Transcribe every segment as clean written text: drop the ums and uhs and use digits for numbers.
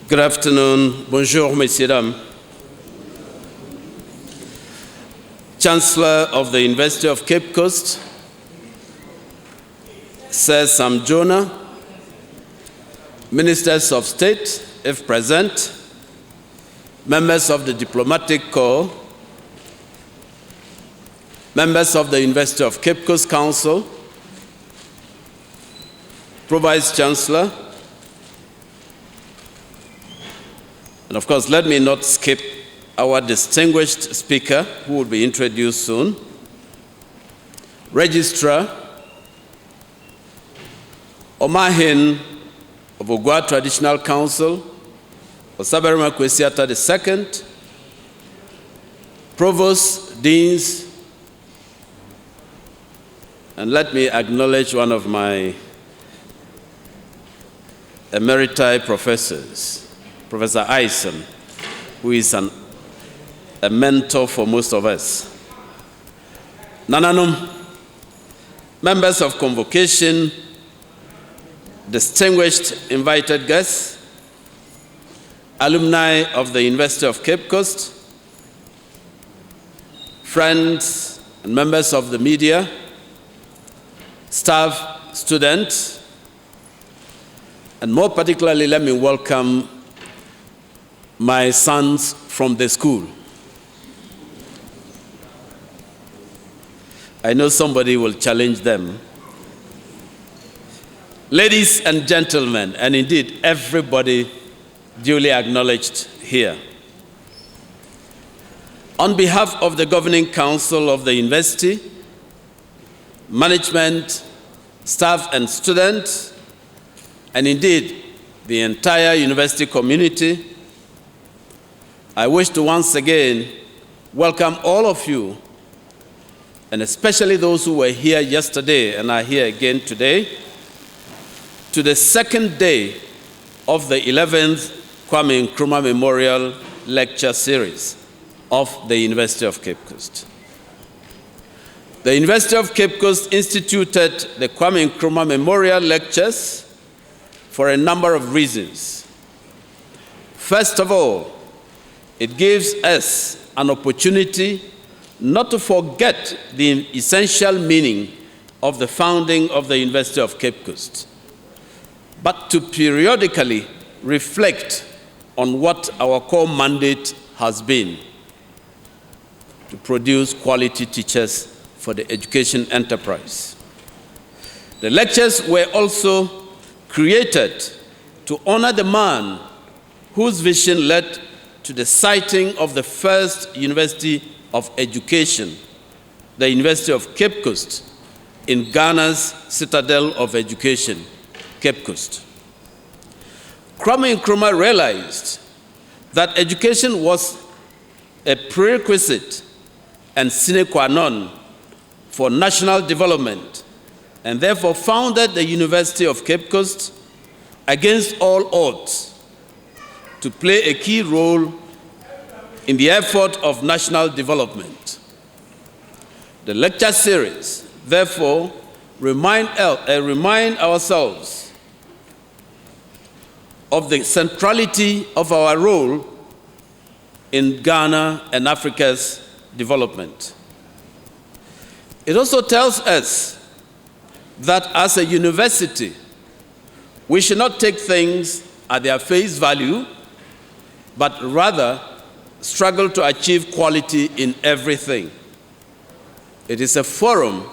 Good afternoon. Bonjour, messieurs, dames. Chancellor of the University of Cape Coast, Sir Sam Jonah, Ministers of State, if present, members of the Diplomatic Corps, members of the University of Cape Coast Council, Pro-Vice Chancellor, and of course, let me not skip our distinguished speaker, who will be introduced soon, Registrar Omahin of Ogwa Traditional Council, Osaberima Kwesiata II, Provosts, Deans, and let me acknowledge one of my emeriti professors, Professor Eisen, who is a mentor for most of us. Nananum, members of convocation, distinguished invited guests, alumni of the University of Cape Coast, friends and members of the media, staff, students, and more particularly, let me welcome my sons from the school. I know somebody will challenge them. Ladies and gentlemen, and indeed everybody duly acknowledged here, on behalf of the Governing Council of the University, management, staff and students, and indeed the entire university community, I wish to once again welcome all of you, and especially those who were here yesterday and are here again today, to the second day of the 11th Kwame Nkrumah Memorial Lecture Series of the University of Cape Coast. The University of Cape Coast instituted the Kwame Nkrumah Memorial Lectures for a number of reasons. First of all, it gives us an opportunity not to forget the essential meaning of the founding of the University of Cape Coast, but to periodically reflect on what our core mandate has been: to produce quality teachers for the education enterprise. The lectures were also created to honor the man whose vision led to the siting of the first University of Education, the University of Cape Coast, in Ghana's citadel of education, Cape Coast. Kwame Nkrumah realized that education was a prerequisite and sine qua non for national development, and therefore founded the University of Cape Coast against all odds to play a key role in the effort of national development. The lecture series, therefore, remind ourselves of the centrality of our role in Ghana and Africa's development. It also tells us that as a university, we should not take things at their face value, but rather struggle to achieve quality in everything. It is a forum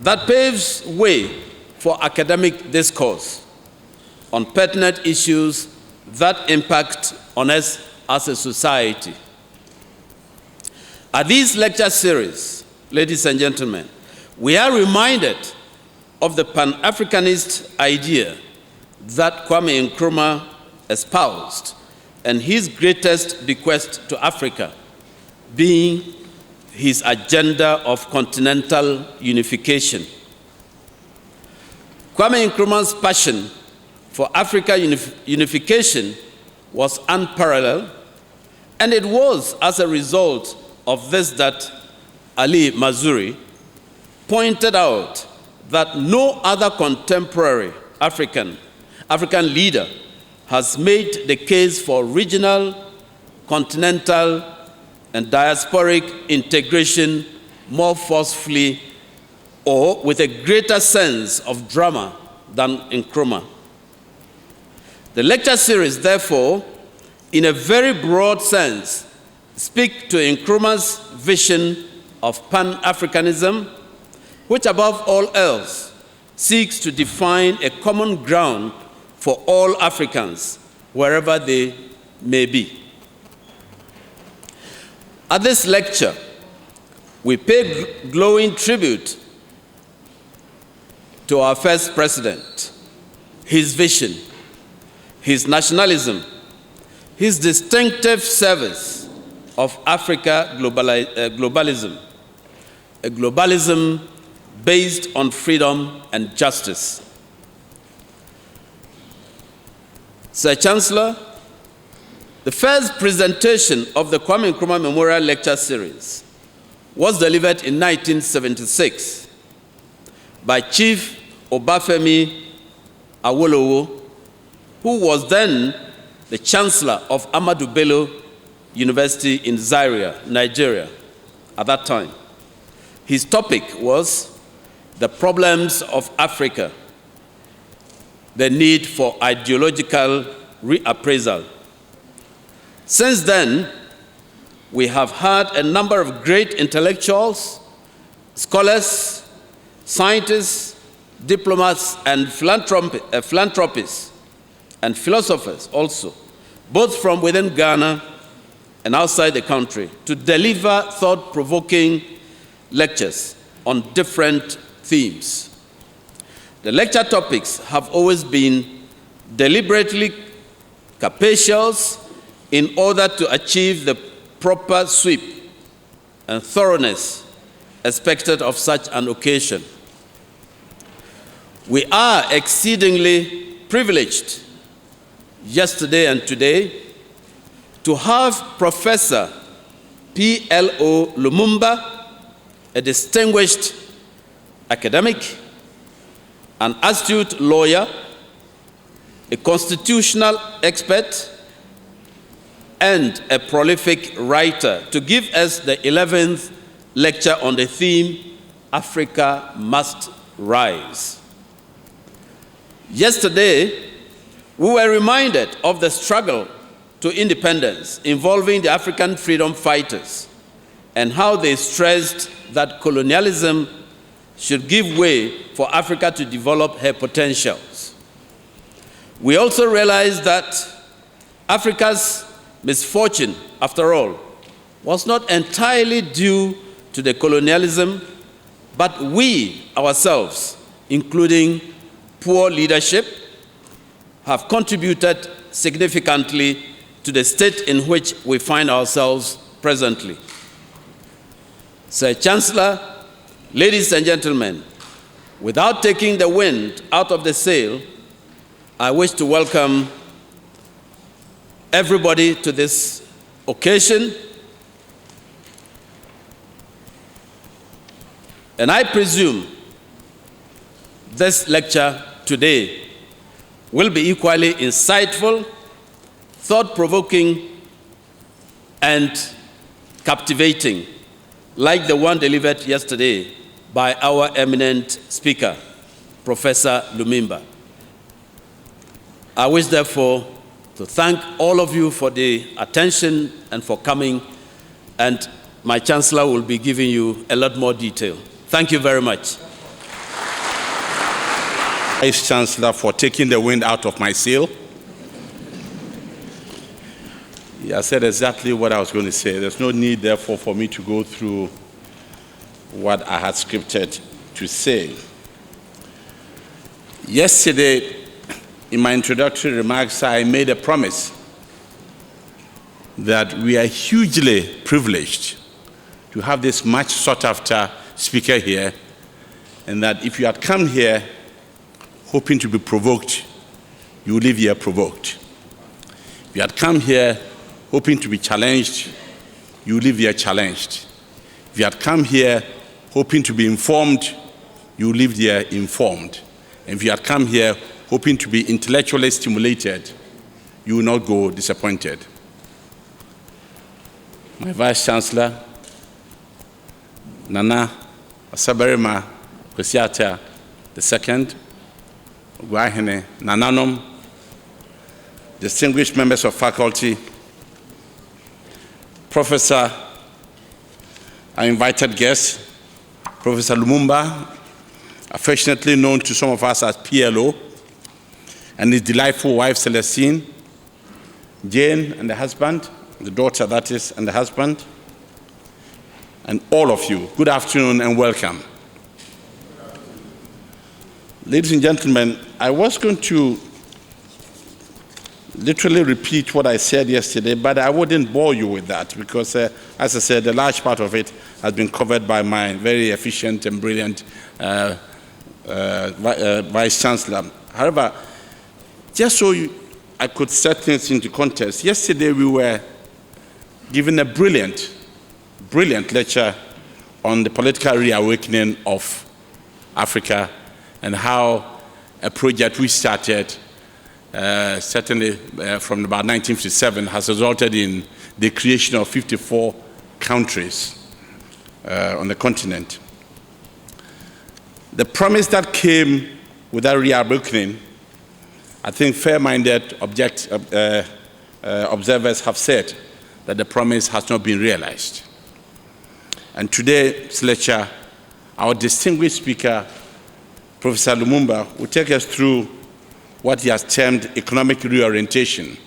that paves way for academic discourse on pertinent issues that impact on us as a society. At these lecture series, ladies and gentlemen, we are reminded of the Pan-Africanist idea that Kwame Nkrumah espoused, and his greatest bequest to Africa being his agenda of continental unification. Kwame Nkrumah's passion for Africa unification was unparalleled, and it was as a result of this that Ali Mazrui pointed out that no other contemporary African leader has made the case for regional, continental, and diasporic integration more forcefully or with a greater sense of drama than Nkrumah. The lecture series, therefore, in a very broad sense, speak to Nkrumah's vision of Pan-Africanism, which above all else seeks to define a common ground for all Africans, wherever they may be. At this lecture, we pay glowing tribute to our first president, his vision, his nationalism, his distinctive service of Africa globalism, a globalism based on freedom and justice. Sir Chancellor, the first presentation of the Kwame Nkrumah Memorial Lecture Series was delivered in 1976 by Chief Obafemi Awolowo, who was then the Chancellor of Ahmadu Bello University in Zaria, Nigeria, at that time. His topic was the problems of Africa, the need for ideological reappraisal. Since then, we have had a number of great intellectuals, scholars, scientists, diplomats, and philanthropists, and philosophers also, both from within Ghana and outside the country, to deliver thought-provoking lectures on different themes. The lecture topics have always been deliberately capacious in order to achieve the proper sweep and thoroughness expected of such an occasion. We are exceedingly privileged yesterday and today to have Professor Plo Lumumba, a distinguished academic, an astute lawyer, a constitutional expert, and a prolific writer, to give us the 11th lecture on the theme, Africa Must Rise. Yesterday, we were reminded of the struggle to independence involving the African freedom fighters and how they stressed that colonialism should give way for Africa to develop her potentials. We also realized that Africa's misfortune, after all, was not entirely due to the colonialism, but we ourselves, including poor leadership, have contributed significantly to the state in which we find ourselves presently. Sir Chancellor, ladies and gentlemen, without taking the wind out of the sail, I wish to welcome everybody to this occasion. And I presume this lecture today will be equally insightful, thought-provoking, and captivating, like the one delivered yesterday by our eminent speaker, Professor Lumumba. I wish, therefore, to thank all of you for the attention and for coming, and my Chancellor will be giving you a lot more detail. Thank you very much. Vice Chancellor, for taking the wind out of my sail. He said exactly what I was going to say. There's no need, therefore, for me to go through what I had scripted to say. Yesterday, in my introductory remarks, I made a promise that we are hugely privileged to have this much sought-after speaker here, and that if you had come here hoping to be provoked, you will leave here provoked. If you had come here hoping to be challenged, you will leave here challenged. If you had come here hoping to be informed, you will leave here informed. And if you had come here hoping to be intellectually stimulated, you will not go disappointed. My Vice Chancellor, Nana Asaberima Kwesiata II, Gwahene Nananom, distinguished members of faculty, Professor, our invited guest, Professor Lumumba, affectionately known to some of us as PLO, and his delightful wife Celestine, Jane and the husband, the daughter that is, and the husband, and all of you, good afternoon and welcome. Ladies and gentlemen, I was going to literally repeat what I said yesterday, but I wouldn't bore you with that because, as I said, a large part of it has been covered by my very efficient and brilliant Vice Chancellor. However, just so I could set things into context, yesterday we were given a brilliant lecture on the political reawakening of Africa and how a project we started certainly from about 1957 has resulted in the creation of 54 countries on the continent. The promise that came with that reawakening, I think fair-minded observers have said that the promise has not been realized. And today's lecture, our distinguished speaker, Professor Lumumba, will take us through what he has termed economic reorientation.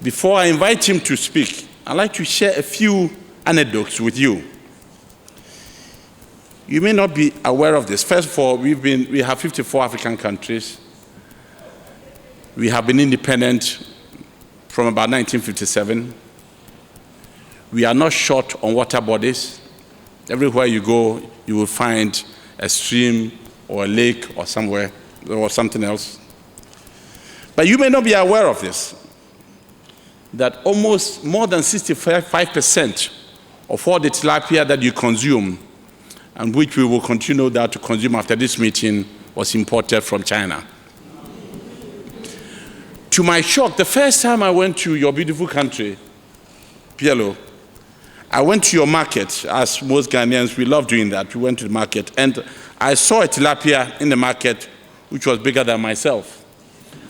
Before I invite him to speak, I'd like to share a few anecdotes with you. You may not be aware of this. First of all, we have 54 African countries. We have been independent from about 1957. We are not short on water bodies. Everywhere you go, you will find a stream or a lake or somewhere or something else. But you may not be aware of this, that almost more than 65% of all the tilapia that you consume, and which we will continue that to consume after this meeting, was imported from China. To my shock, the first time I went to your beautiful country, PLO, I went to your market, as most Ghanaians, we love doing that. We went to the market, and I saw a tilapia in the market which was bigger than myself.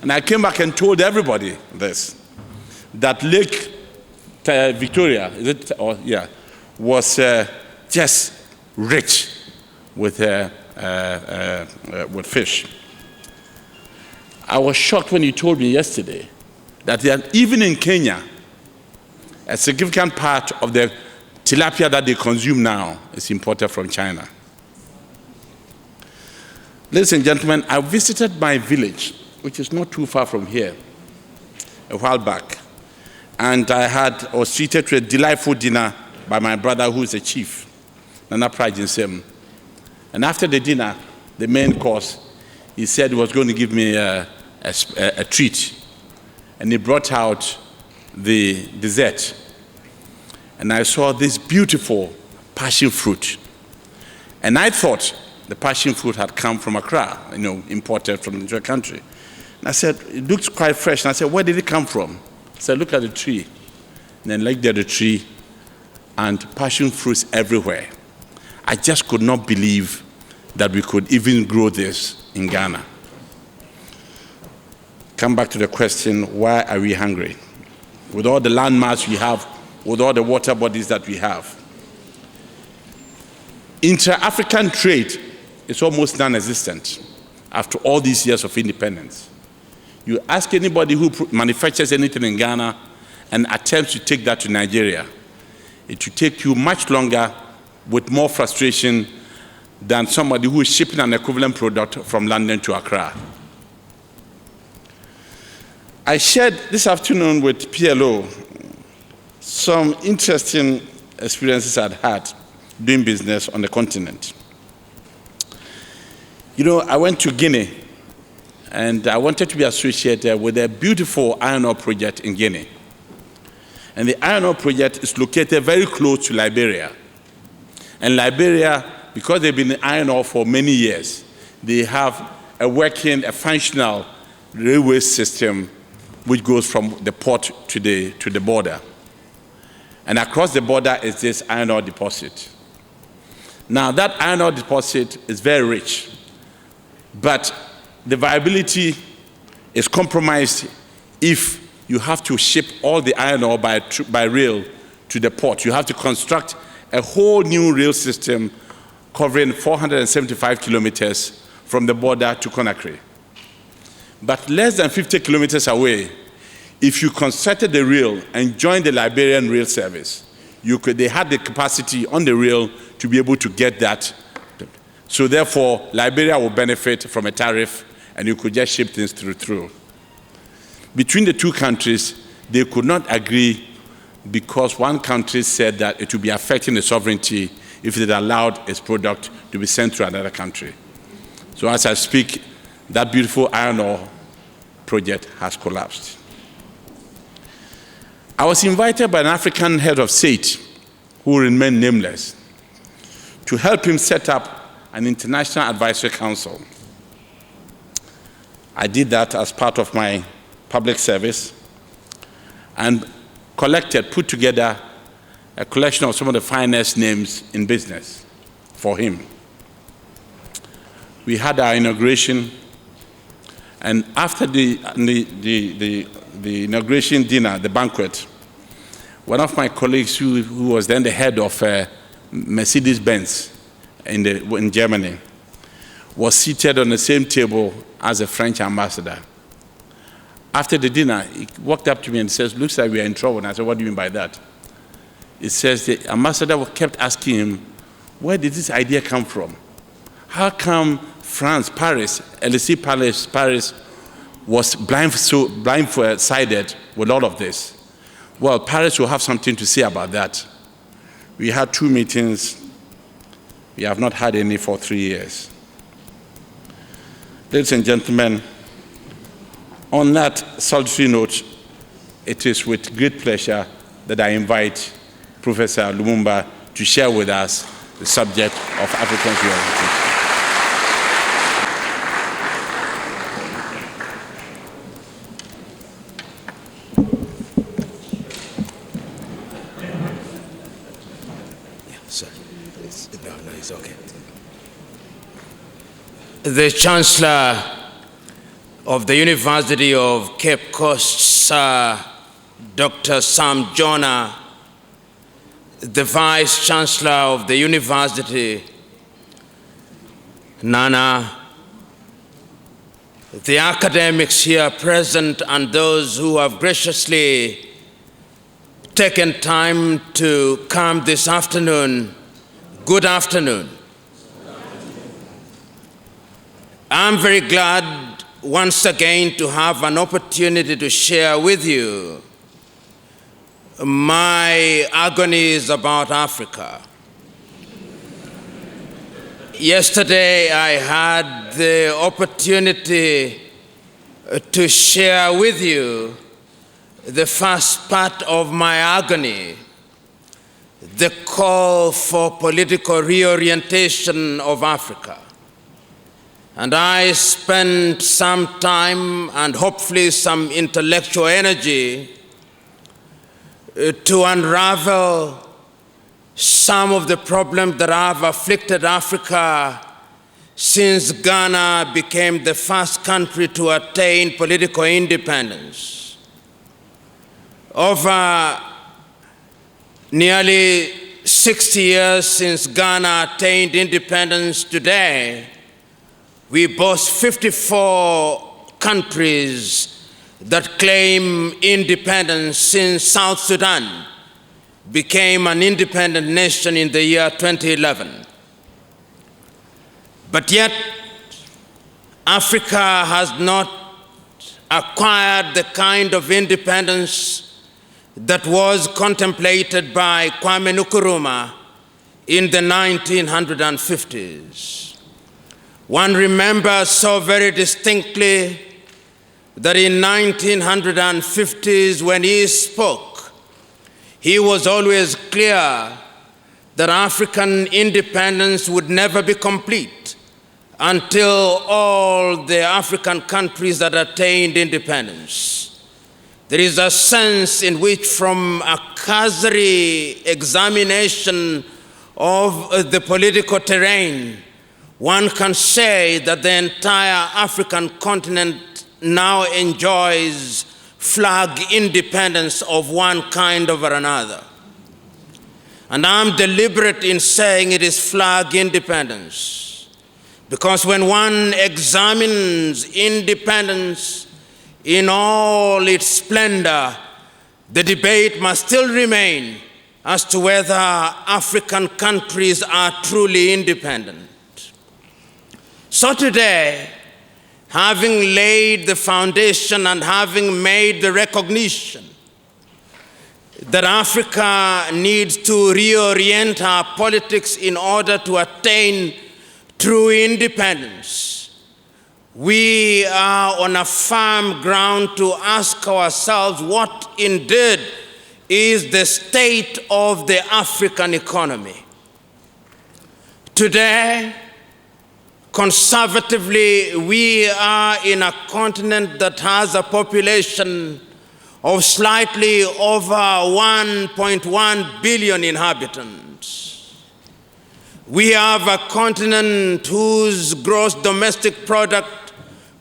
And I came back and told everybody this, that Lake Victoria, was just rich with fish. I was shocked when you told me yesterday that even in Kenya, a significant part of the tilapia that they consume now is imported from China. Ladies and gentlemen, I visited my village, which is not too far from here, a while back. And I was treated to a delightful dinner by my brother, who is a chief, Nana Prajinsem. And after the dinner, the main course, he said he was going to give me a treat. And he brought out the dessert. And I saw this beautiful passion fruit. And I thought the passion fruit had come from Accra, imported from the country. And I said, it looks quite fresh. And I said, where did it come from? I said, look at the tree. And then looked at the tree, and passion fruits everywhere. I just could not believe that we could even grow this in Ghana. Come back to the question, why are we hungry? With all the landmass we have, with all the water bodies that we have. Inter-African trade is almost non-existent after all these years of independence. You ask anybody who manufactures anything in Ghana and attempts to take that to Nigeria, it will take you much longer with more frustration than somebody who is shipping an equivalent product from London to Accra. I shared this afternoon with PLO some interesting experiences I'd had doing business on the continent. I went to Guinea, and I wanted to be associated with a beautiful iron ore project in Guinea. And the iron ore project is located very close to Liberia. And Liberia, because they've been in iron ore for many years, they have a functional railway system which goes from the port to the border. And across the border is this iron ore deposit. Now, that iron ore deposit is very rich, but the viability is compromised if you have to ship all the iron ore by rail to the port. You have to construct a whole new rail system covering 475 kilometers from the border to Conakry. But less than 50 kilometers away, if you constructed the rail and joined the Liberian rail service, they had the capacity on the rail to be able to get that. So therefore, Liberia will benefit from a tariff, and you could just ship things through. Between the two countries, they could not agree because one country said that it would be affecting the sovereignty if it allowed its product to be sent to another country. So as I speak, that beautiful iron ore project has collapsed. I was invited by an African head of state, who remained nameless, to help him set up an international advisory council. I did that as part of my public service and put together a collection of some of the finest names in business for him. We had our inauguration, and after the inauguration dinner, the banquet, one of my colleagues who was then the head of Mercedes-Benz in Germany was seated on the same table as the French ambassador. After the dinner, he walked up to me and says, "Looks like we are in trouble." And I said, "What do you mean by that?" It says the ambassador kept asking him, where did this idea come from? How come France, Paris, Elysee Palace, Paris was blindsided with all of this? Well, Paris will have something to say about that. We had 2 meetings. We have not had any for 3 years. Ladies and gentlemen, on that salutary note, it is with great pleasure that I invite Professor Lumumba to share with us the subject of African sovereignty. It's okay. The Chancellor of the University of Cape Coast, Sir Dr. Sam Jonah, the Vice Chancellor of the University, Nana, the academics here present, and those who have graciously taken time to come this afternoon, good afternoon. I'm very glad once again to have an opportunity to share with you my agonies about Africa. Yesterday, I had the opportunity to share with you the first part of my agony, the call for political reorientation of Africa. And I spent some time and hopefully some intellectual energy to unravel some of the problems that have afflicted Africa since Ghana became the first country to attain political independence. Over nearly 60 years since Ghana attained independence today, we boast 54 countries that claim independence since South Sudan became an independent nation in the year 2011. But yet, Africa has not acquired the kind of independence that was contemplated by Kwame Nkrumah in the 1950s. One remembers so very distinctly that in 1950s, when he spoke, he was always clear that African independence would never be complete until all the African countries that attained independence There is a sense in which, from a cursory examination of the political terrain, one can say that the entire African continent now enjoys flag independence of one kind over another. And I'm deliberate in saying it is flag independence, because when one examines independence in all its splendor, the debate must still remain as to whether African countries are truly independent. So today, having laid the foundation and having made the recognition that Africa needs to reorient our politics in order to attain true independence, we are on a firm ground to ask ourselves what indeed is the state of the African economy. Today, conservatively, we are in a continent that has a population of slightly over 1.1 billion inhabitants. We have a continent whose gross domestic product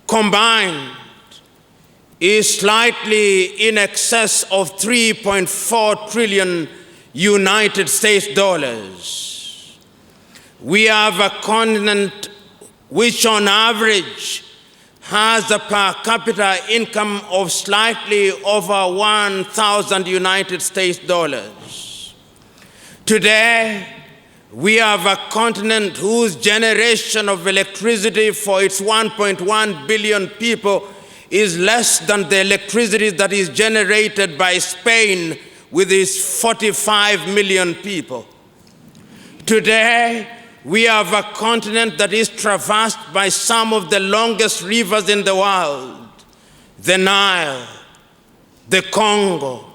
combined is slightly in excess of 3.4 trillion United States dollars. We have a continent which on average has a per capita income of slightly over 1,000 United States dollars. Today, we have a continent whose generation of electricity for its 1.1 billion people is less than the electricity that is generated by Spain with its 45 million people. Today, we have a continent that is traversed by some of the longest rivers in the world: the Nile, the Congo,